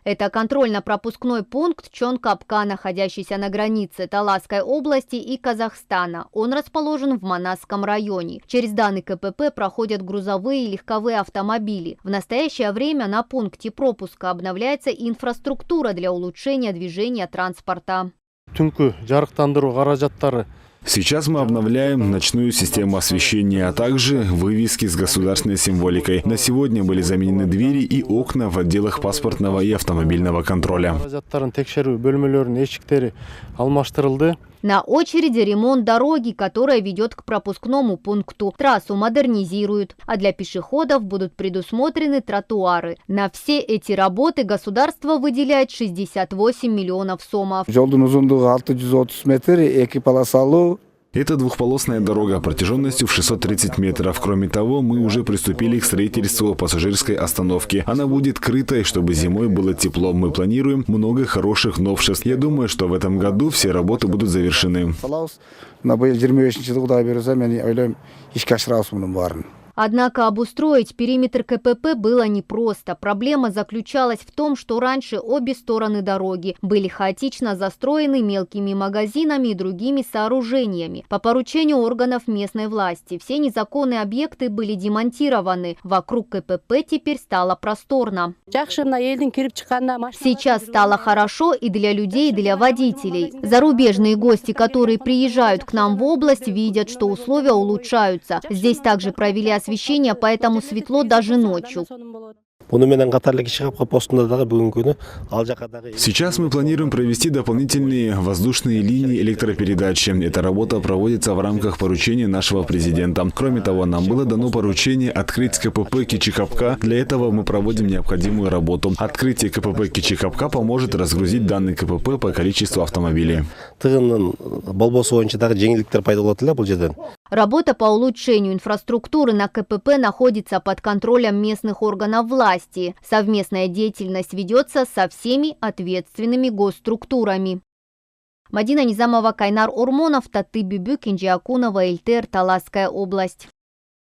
Это контрольно-пропускной пункт Чонкапка, находящийся на границе Таласской области и Казахстана. Он расположен в Манасском районе. Через данный КПП проходят грузовые и легковые автомобили. В настоящее время на пункте пропуска обновляется инфраструктура для улучшения движения транспорта. Сейчас мы обновляем ночную систему освещения, а также вывески с государственной символикой. На сегодня были заменены двери и окна в отделах паспортного и автомобильного контроля. На очереди ремонт дороги, которая ведет к пропускному пункту. Трассу модернизируют, а для пешеходов будут предусмотрены тротуары. На все эти работы государство выделяет 68 миллионов сомов. Это двухполосная дорога протяженностью в 630 метров. Кроме того, мы уже приступили к строительству пассажирской остановки. Она будет крытой, чтобы зимой было тепло. Мы планируем много хороших новшеств. Я думаю, что в этом году все работы будут завершены. Однако обустроить периметр КПП было непросто. Проблема заключалась в том, что раньше обе стороны дороги были хаотично застроены мелкими магазинами и другими сооружениями. По поручению органов местной власти все незаконные объекты были демонтированы. Вокруг КПП теперь стало просторно. Сейчас стало хорошо и для людей, и для водителей. Зарубежные гости, которые приезжают к нам в область, видят, что условия улучшаются. Здесь также провели освещение, поэтому светло даже ночью. Сейчас мы планируем провести дополнительные воздушные линии электропередачи. Эта работа проводится в рамках поручения нашего президента. Кроме того, нам было дано поручение открыть КПП Кичикапка. Для этого мы проводим необходимую работу. Открытие КПП Кичикапка поможет разгрузить данный КПП по количеству автомобилей. Работа по улучшению инфраструктуры на КПП находится под контролем местных органов власти. Совместная деятельность ведется со всеми ответственными госструктурами. Мадина Низамова, Кайнар Ормонов, Таты Бюбю, Кинджи Акунова, Эльтер, Таласская область.